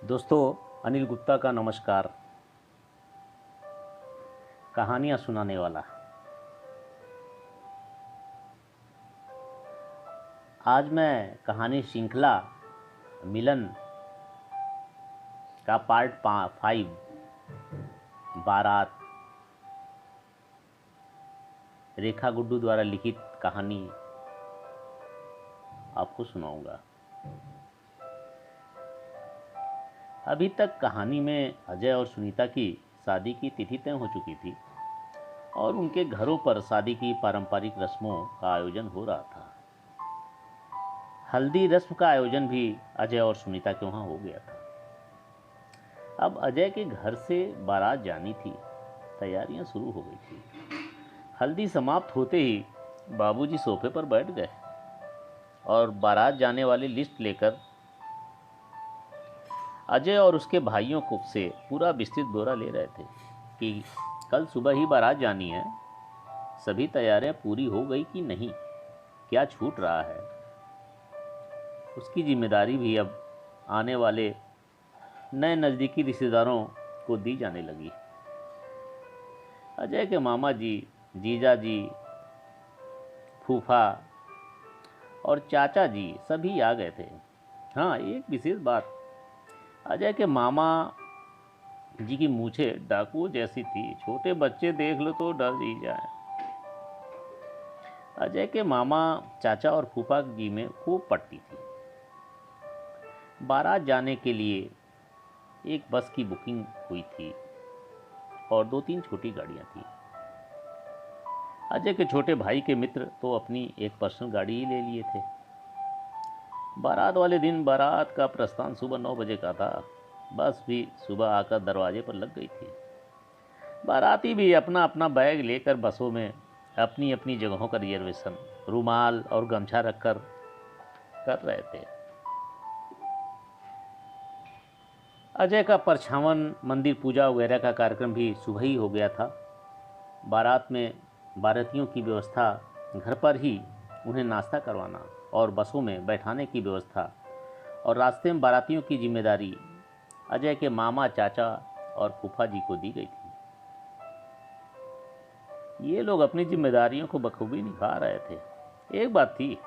दोस्तों, अनिल गुप्ता का नमस्कार। कहानियाँ सुनाने वाला। आज मैं कहानी श्रृंखला मिलन का पार्ट 5 बारात, रेखा गुड्डू द्वारा लिखित कहानी आपको सुनाऊंगा। अभी तक कहानी में अजय और सुनीता की शादी की तिथि तय हो चुकी थी और उनके घरों पर शादी की पारंपरिक रस्मों का आयोजन हो रहा था। हल्दी रस्म का आयोजन भी अजय और सुनीता के वहाँ हो गया था। अब अजय के घर से बारात जानी थी। तैयारियां शुरू हो गई थी। हल्दी समाप्त होते ही बाबूजी सोफे पर बैठ गए और बारात जाने वाली लिस्ट लेकर अजय और उसके भाइयों को से पूरा विस्तृत ब्यौरा ले रहे थे कि कल सुबह ही बारात जानी है। सभी तैयारियां पूरी हो गई कि नहीं, क्या छूट रहा है। उसकी जिम्मेदारी भी अब आने वाले नए नज़दीकी रिश्तेदारों को दी जाने लगी। अजय के मामा जी, जीजा जी, फूफा और चाचा जी सभी आ गए थे। हाँ, एक विशेष बात, अजय के मामा जी की मूछें डाकुओं जैसी थी। छोटे बच्चे देख लो तो डर ही जाए। अजय के मामा, चाचा और फूफा जी में खूब पड़ती थी। बारात जाने के लिए एक बस की बुकिंग हुई थी और 2-3 छोटी गाड़ियां थी। अजय के छोटे भाई के मित्र तो अपनी एक पर्सनल गाड़ी ही ले लिए थे। बारात वाले दिन बारात का प्रस्थान सुबह 9 बजे का था। बस भी सुबह आकर दरवाजे पर लग गई थी। बाराती भी अपना अपना बैग लेकर बसों में अपनी अपनी जगहों का रिजर्वेशन रुमाल और गमछा रखकर कर रहे थे। अजय का परछावन, मंदिर पूजा वगैरह का कार्यक्रम भी सुबह ही हो गया था। बारात में बारातियों की व्यवस्था, घर पर ही उन्हें नाश्ता करवाना और बसों में बैठाने की व्यवस्था और रास्ते में बारातियों की जिम्मेदारी अजय के मामा, चाचा और फूफा जी को दी गई थी। ये लोग अपनी जिम्मेदारियों को बखूबी निभा रहे थे। एक बात थी,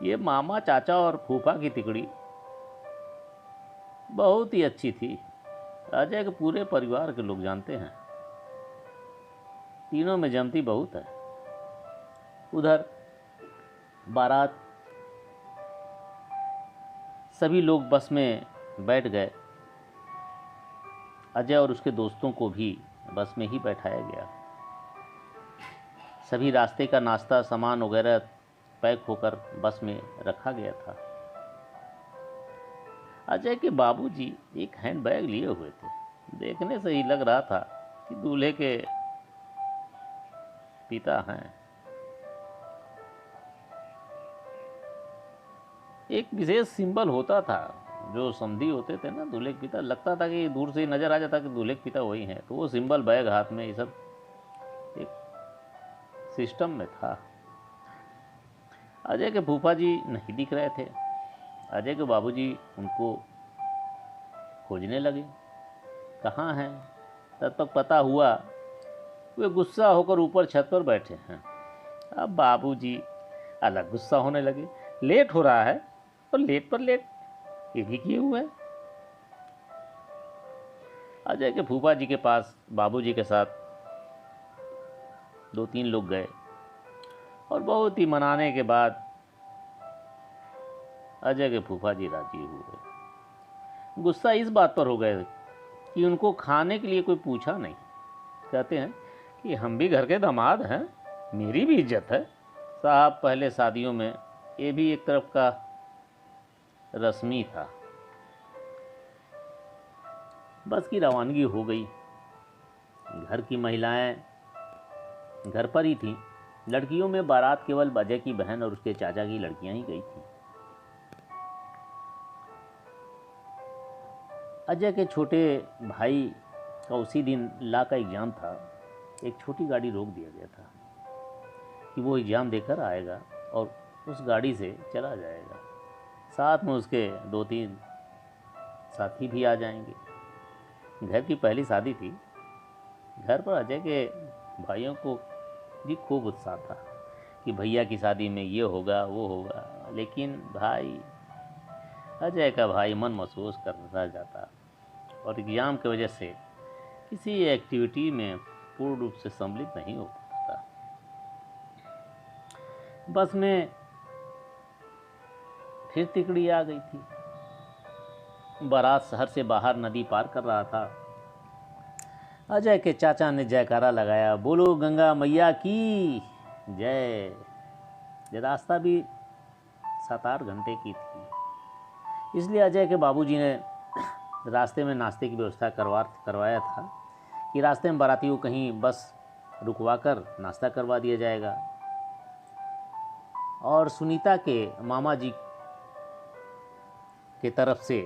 ये मामा, चाचा और फूफा की तिकड़ी बहुत ही अच्छी थी। अजय के पूरे परिवार के लोग जानते हैं, तीनों में जमती बहुत है। उधर बारात सभी लोग बस में बैठ गए। अजय और उसके दोस्तों को भी बस में ही बैठाया गया। सभी रास्ते का नाश्ता सामान वगैरह पैक होकर बस में रखा गया था। अजय के बाबूजी एक हैंड बैग लिए हुए थे। देखने से ही लग रहा था कि दूल्हे के पिता हैं। एक विशेष सिंबल होता था, जो समधी होते थे ना दूल्हे के पिता, लगता था कि दूर से ही नजर आ जाता कि दूल्हे के पिता वही हैं। तो वो सिंबल बैग हाथ में, ये सब एक सिस्टम में था। अजय के फूफा जी नहीं दिख रहे थे। अजय के बाबूजी उनको खोजने लगे, कहाँ हैं। तब तक पता हुआ वे गुस्सा होकर ऊपर छत पर बैठे हैं। अब बाबूजी अलग गुस्सा होने लगे। लेट हो रहा है और लेट पर लेट ये भी किए हुए हैं। अजय के फूफा जी के पास बाबूजी के साथ 2-3 लोग गए और बहुत ही मनाने के बाद अजय के फूफा जी राजी हुए। गुस्सा इस बात पर हो गए कि उनको खाने के लिए कोई पूछा नहीं। कहते हैं कि हम भी घर के दामाद हैं, मेरी भी इज्जत है। साहब, पहले शादियों में ये भी एक तरफ का रस्मी था। बस की रवानगी हो गई। घर की महिलाएं घर पर ही थीं। लड़कियों में बारात केवल अजय की बहन और उसके चाचा की लड़कियां ही गई थीं। अजय के छोटे भाई का उसी दिन लॉ का एग्ज़ाम था। एक छोटी गाड़ी रोक दिया गया था कि वो एग्ज़ाम देकर आएगा और उस गाड़ी से चला जाएगा। साथ में उसके 2-3 साथी भी आ जाएंगे। घर की पहली शादी थी। घर पर अजय के भाइयों को भी खूब उत्साह था कि भैया की शादी में ये होगा वो होगा, लेकिन अजय का भाई मन महसूस कर रह जाता और एग्जाम की वजह से किसी एक्टिविटी में पूर्ण रूप से सम्मिलित नहीं हो पाता। बस में फिर तिकड़ी आ गई थी। बारात शहर से बाहर नदी पार कर रहा था। अजय के चाचा ने जयकारा लगाया, बोलो गंगा मैया की जय। रास्ता भी 7-8 घंटे की थी, इसलिए अजय के बाबूजी ने रास्ते में नाश्ते की व्यवस्था करवाया था कि रास्ते में बारातियों को कहीं बस रुकवा कर नाश्ता करवा दिया जाएगा। और सुनीता के मामा जी के तरफ से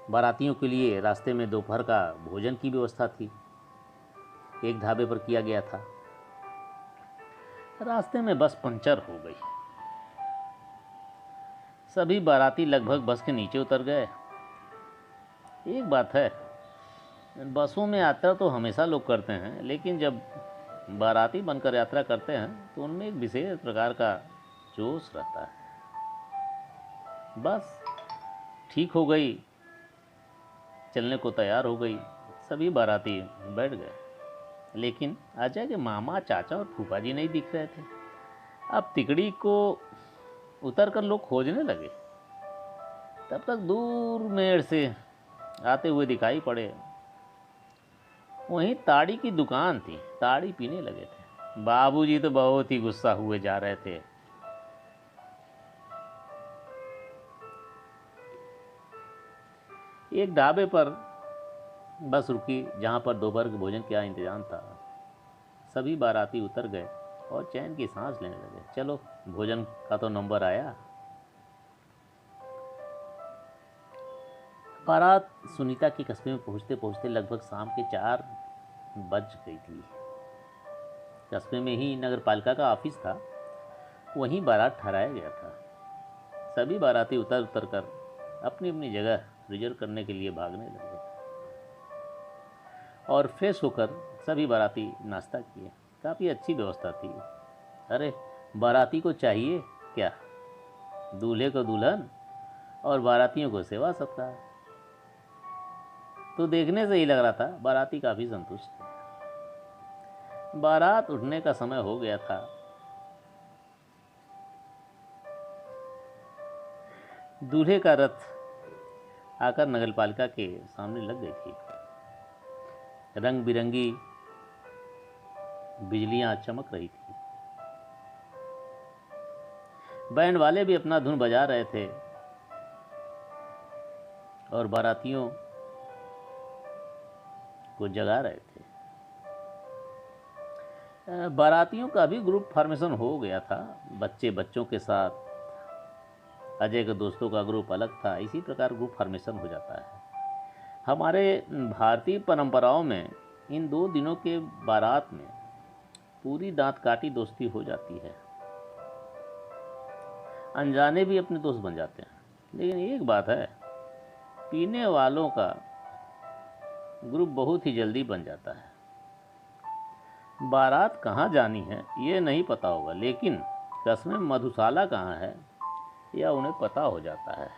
बारातियों के लिए रास्ते में दोपहर का भोजन की व्यवस्था थी, एक ढाबे पर किया गया था। रास्ते में बस पंचर हो गई। सभी बाराती लगभग बस के नीचे उतर गए। एक बात है, बसों में यात्रा तो हमेशा लोग करते हैं, लेकिन जब बाराती बनकर यात्रा करते हैं तो उनमें एक विशेष प्रकार का जोश रहता है। बस ठीक हो गई, चलने को तैयार हो गई, सभी बाराती बैठ गए, लेकिन अजय के मामा, चाचा और फूफा जी नहीं दिख रहे थे। अब तिकड़ी को उतर कर लोग खोजने लगे। तब तक दूर मेड़ से आते हुए दिखाई पड़े। वहीं ताड़ी की दुकान थी, ताड़ी पीने लगे थे। बाबूजी तो बहुत ही गुस्सा हुए जा रहे थे। एक ढाबे पर बस रुकी जहां पर दोपहर के भोजन का इंतजाम था। सभी बाराती उतर गए और चैन की सांस लेने लगे। चलो, भोजन का तो नंबर आया। बारात सुनीता के कस्बे में पहुंचते पहुंचते लगभग शाम के 4 बज गई थी। कस्बे में ही नगर पालिका का ऑफिस था, वहीं बारात ठहराया गया था। सभी बाराती उतर कर अपनी अपनी जगह रिजर्व करने के लिए भागने लगे और फ्रेश होकर सभी बाराती नाश्ता किए। काफ़ी अच्छी व्यवस्था थी। अरे, बाराती को चाहिए क्या, दूल्हे को दुल्हन और बारातियों को सेवा सत्कार। तो देखने से ही लग रहा था बाराती काफ़ी संतुष्ट थे। बारात उठने का समय हो गया था। दूल्हे का रथ आकर नगरपालिका के सामने लग गई थी। रंग बिरंगी बिजलियां चमक रही थी। बैंड वाले भी अपना धुन बजा रहे थे और बारातियों को जगा रहे थे। बारातियों का भी ग्रुप फॉर्मेशन हो गया था, बच्चों के साथ। अजय के दोस्तों का ग्रुप अलग था। इसी प्रकार ग्रुप फॉर्मेशन हो जाता है। हमारे भारतीय परंपराओं में इन 2 दिनों के बारात में पूरी दांत काटी दोस्ती हो जाती है। अनजाने भी अपने दोस्त बन जाते हैं। लेकिन एक बात है, पीने वालों का ग्रुप बहुत ही जल्दी बन जाता है। बारात कहाँ जानी है ये नहीं पता होगा, लेकिन कस्बे में मधुशाला कहाँ है यह उन्हें पता हो जाता है।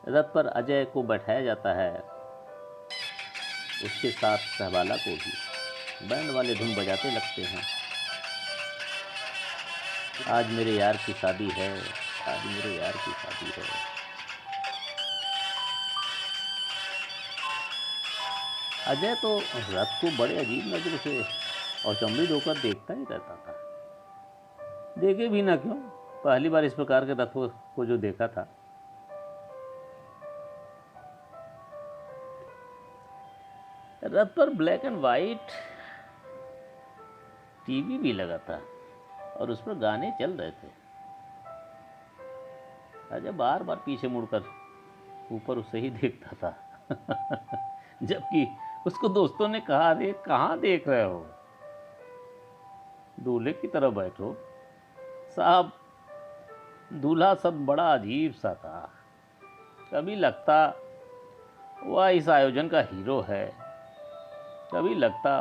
रथ पर अजय को बैठाया जाता है, उसके साथ सहबाला को भी। बैंड वाले धुन बजाते लगते हैं। आज मेरे यार की शादी है, आज मेरे यार की शादी है। अजय तो रथ को बड़े अजीब नजर से और चंबड़ी होकर देखता ही रहता था। देखे भी ना क्यों, पहली बार इस प्रकार के रथों को जो देखा था। रथ पर ब्लैक एंड वाइट टीवी भी लगा था और उस पर गाने चल रहे थे। अजय बार बार पीछे मुड़कर ऊपर उसे ही देखता था। जबकि उसको दोस्तों ने कहा, अरे कहाँ देख रहे हो, दूल्हे की तरफ बैठो। साहब दूल्हा सब बड़ा अजीब सा था। कभी लगता वह इस आयोजन का हीरो है, कभी लगता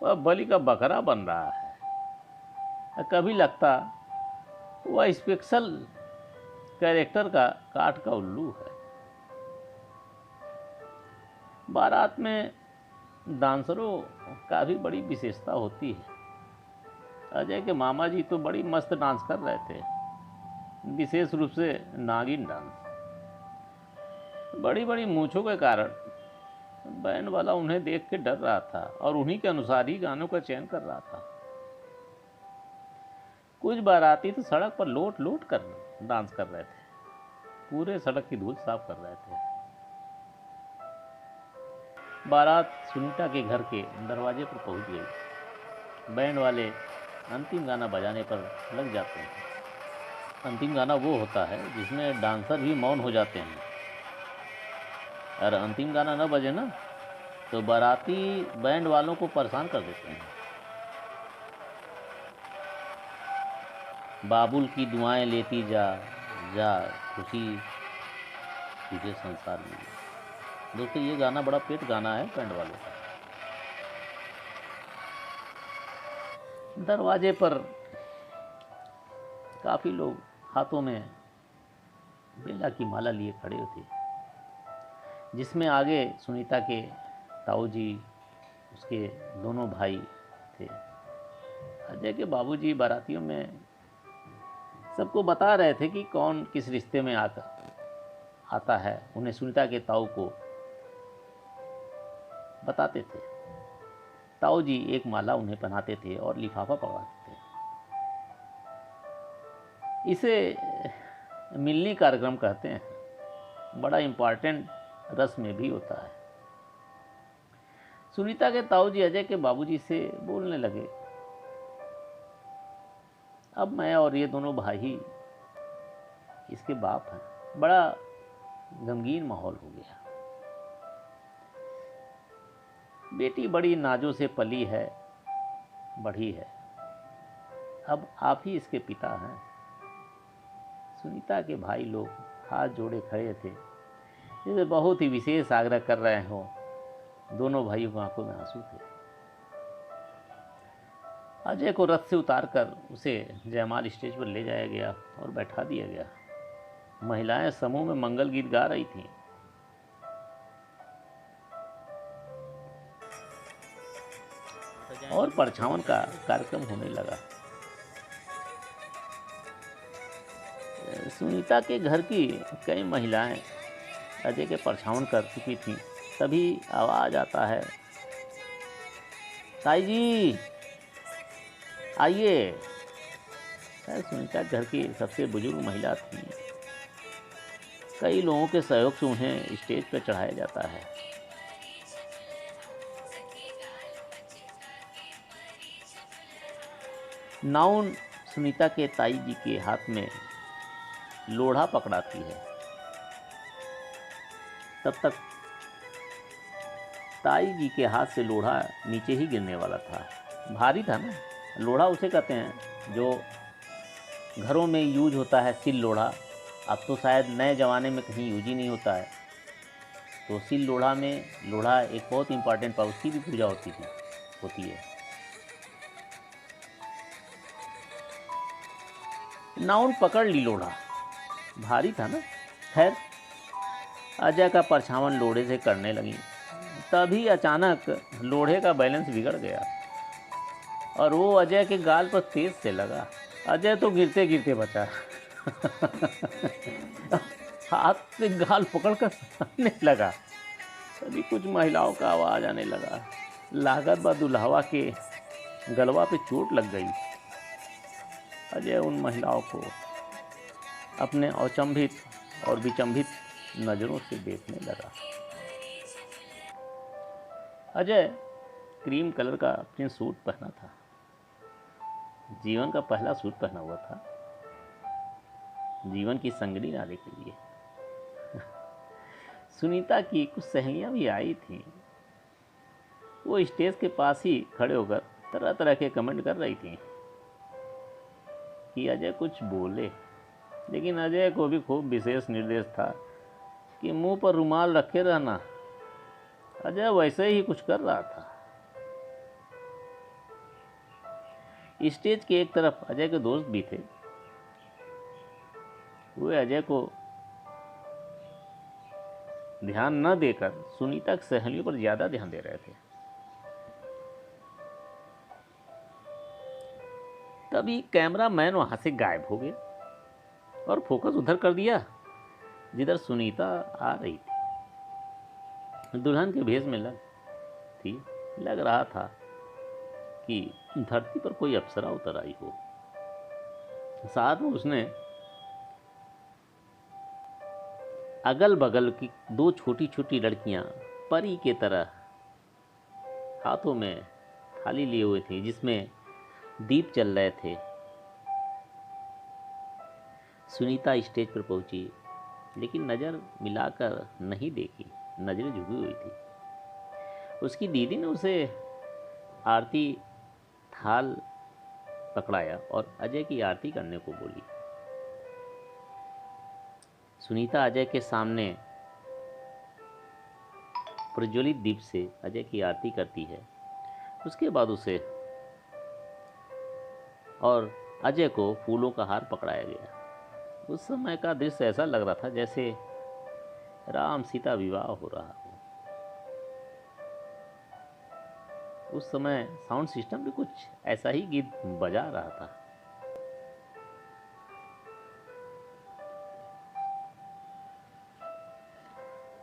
वह बलि का बकरा बन रहा है, कभी लगता वह स्पेशल कैरेक्टर का काठ का उल्लू है। बारात में डांसरों का भी बड़ी विशेषता होती है। अजय के मामा जी तो बड़ी मस्त डांस कर रहे थे, विशेष रूप से नागिन डांस। बड़ी बड़ी मूंछों के कारण बैंड वाला उन्हें देख के डर रहा था और उन्हीं के अनुसार ही गानों का चयन कर रहा था। कुछ बाराती तो सड़क पर लोट लोट कर डांस कर रहे थे, पूरे सड़क की धूल साफ कर रहे थे। बारात सुनीता के घर के दरवाजे पर पहुंच गई। बैंड वाले अंतिम गाना बजाने पर लग जाते हैं। अंतिम गाना वो होता है जिसमें डांसर भी मौन हो जाते हैं। और अंतिम गाना न बजे ना तो बाराती बैंड वालों को परेशान कर देते हैं। बाबुल की दुआएं लेती जा जा खुशी तुझे संसार में। दोस्तों ये गाना बड़ा पेट गाना है बैंड वालों का। दरवाजे पर काफ़ी लोग हाथों में बेला की माला लिए खड़े थे, जिसमें आगे सुनीता के ताऊ जी, उसके दोनों भाई थे। अजय के बाबूजी बारातियों में सबको बता रहे थे कि कौन किस रिश्ते में आता है। उन्हें सुनीता के ताऊ को बताते थे। ताऊ जी एक माला उन्हें पहनाते थे और लिफाफा पकड़ाते थे। इसे मिलनी कार्यक्रम कहते हैं। बड़ा इम्पॉर्टेंट रस्म में भी होता है। सुनीता के ताऊ जी अजय के बाबूजी से बोलने लगे, अब मैं और ये दोनों भाई ही इसके बाप हैं। बड़ा गमगीन माहौल हो गया। बेटी बड़ी नाजों से पली है, बढ़ी है, अब आप ही इसके पिता हैं। सुनीता के भाई लोग हाथ जोड़े खड़े थे, जैसे बहुत ही विशेष आग्रह कर रहे हो। दोनों भाइयों की आंखों में आंसू थे। अजय को रथ से उतारकर उसे जयमाल स्टेज पर ले जाया गया और बैठा दिया गया। महिलाएं समूह में मंगल गीत गा रही थीं। और परछावन का कार्यक्रम होने लगा। सुनीता के घर की कई महिलाएं अजय के परछावन कर चुकी थीं। तभी आवाज आता है, ताई जी आइए। सुनीता घर की सबसे बुजुर्ग महिला थी। कई लोगों के सहयोग से उन्हें स्टेज पर चढ़ाया जाता है। नाउन सुनीता के ताई जी के हाथ में लोढ़ा पकड़ाती है। तब तक ताई जी के हाथ से लोढ़ा नीचे ही गिरने वाला था। भारी था ना। लोढ़ा उसे कहते हैं जो घरों में यूज होता है, सिल लोढ़ा। अब तो शायद नए ज़माने में कहीं यूज ही नहीं होता है। तो सिल लोढ़ा में लोढ़ा एक बहुत इंपॉर्टेंट पार्ट, उसकी भी पूजा होती है। नाउन पकड़ ली लोढ़ा, भारी था ना। खैर अजय का परछावन लोढ़े से करने लगी। तभी अचानक लोढ़े का बैलेंस बिगड़ गया और वो अजय के गाल पर तेज से लगा। अजय तो गिरते गिरते बचा। हाथ से गाल पकड़कर हंसने लगा। तभी कुछ महिलाओं का आवाज आने लगा, लागत बा दुल्हवा के गलवा पे चोट लग गई। अजय उन महिलाओं को अपने अचंभित और विचंभित नज़रों से देखने लगा। अजय क्रीम कलर का प्रिंट सूट पहना था। जीवन का पहला सूट पहना हुआ था, जीवन की संगनी नारे के लिए। सुनीता की कुछ सहेलियां भी आई थीं। वो स्टेज के पास ही खड़े होकर तरह तरह के कमेंट कर रही थी कि अजय कुछ बोले। लेकिन अजय को भी खूब विशेष निर्देश था कि मुंह पर रुमाल रखे रहना। अजय वैसे ही कुछ कर रहा था। स्टेज के एक तरफ अजय के दोस्त भी थे। वे अजय को ध्यान न देकर सुनीता की सहेलियों पर ज्यादा ध्यान दे रहे थे। तभी कैमरामैन वहां से गायब हो गया और फोकस उधर कर दिया जिधर सुनीता आ रही थी। दुल्हन के भेष में लग रहा था कि धरती पर कोई अप्सरा उतर आई हो। साथ में उसने अगल बगल की दो छोटी छोटी लड़कियां परी के तरह हाथों में थाली लिए हुए थी जिसमें दीप चल रहे थे। सुनीता स्टेज पर पहुंची लेकिन नज़र मिलाकर नहीं देखी, नजरें झुकी हुई थी। उसकी दीदी ने उसे आरती थाल पकड़ाया और अजय की आरती करने को बोली। सुनीता अजय के सामने प्रज्वलित दीप से अजय की आरती करती है। उसके बाद उसे और अजय को फूलों का हार पकड़ाया गया। उस समय का दृश्य ऐसा लग रहा था जैसे राम सीता विवाह हो रहा हो। उस समय साउंड सिस्टम भी कुछ ऐसा ही गीत बजा रहा था।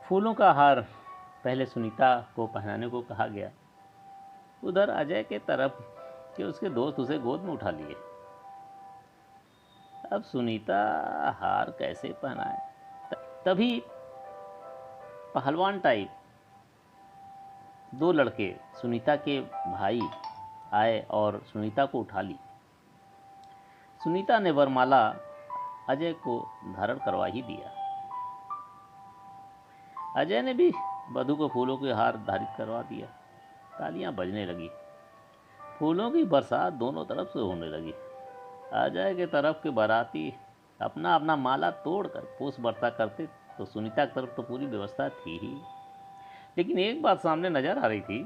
फूलों का हार पहले सुनीता को पहनाने को कहा गया। उधर अजय के तरफ के उसके दोस्त उसे गोद में उठा लिए। अब सुनीता हार कैसे पहनाए? तभी पहलवान टाइप दो लड़के सुनीता के भाई आए और सुनीता को उठा ली। सुनीता ने वरमाला अजय को धारण करवा ही दिया। अजय ने भी वधू को फूलों के हार धारित करवा दिया। तालियां बजने लगी। फूलों की बरसात दोनों तरफ से होने लगी। अजय के तरफ के बाराती अपना अपना माला तोड़कर पोस बरसा करते तो सुनीता की तरफ तो पूरी व्यवस्था थी ही। लेकिन एक बात सामने नजर आ रही थी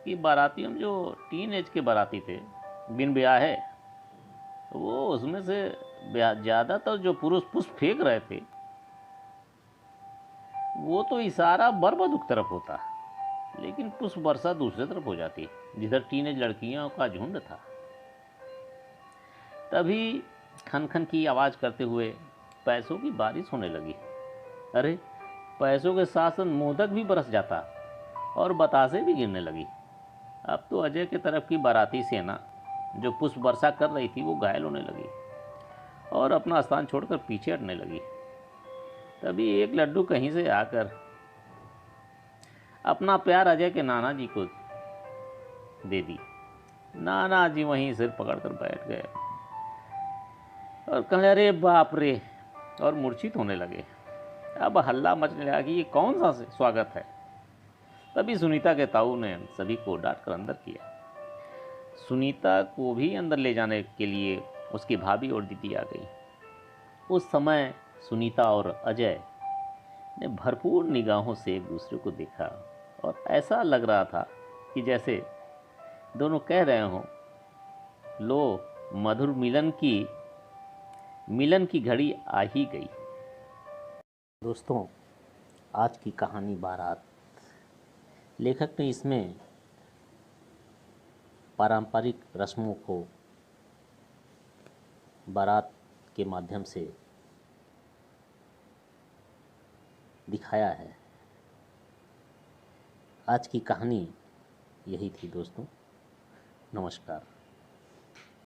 कि बारातियों में जो टीन एज के बाराती थे बिन ब्याह है, वो उसमें से ज़्यादातर जो पुरुष पुष्प फेंक रहे थे वो तो इशारा बर वधू की तरफ होता, लेकिन पुष्प वर्षा दूसरी तरफ हो जाती जिधर टीनेज लड़कियों का झुंड था। तभी खन खन की आवाज़ करते हुए पैसों की बारिश होने लगी। अरे पैसों के साथ साथ मोदक भी बरस जाता और बतासे भी गिरने लगी। अब तो अजय के तरफ की बाराती सेना जो पुष्प वर्षा कर रही थी वो घायल होने लगी और अपना स्थान छोड़कर पीछे हटने लगी। तभी एक लड्डू कहीं से आकर अपना प्यार अजय के नाना जी को दे दी। नाना जी वहीं सिर पकड़कर बैठ गए और कहने अरे बाप रे, और मूर्छित होने लगे। अब हल्ला मचने लगा कि ये कौन सा स्वागत है। तभी सुनीता के ताऊ ने सभी को डांट कर अंदर किया। सुनीता को भी अंदर ले जाने के लिए उसकी भाभी और दीदी आ गई। उस समय सुनीता और अजय ने भरपूर निगाहों से एक दूसरे को देखा और ऐसा लग रहा था कि जैसे दोनों कह रहे हों, लो मधुर मिलन की घड़ी आ ही गई। दोस्तों, आज की कहानी बारात, लेखक ने इसमें पारंपरिक रस्मों को बारात के माध्यम से दिखाया है। आज की कहानी यही थी दोस्तों। नमस्कार।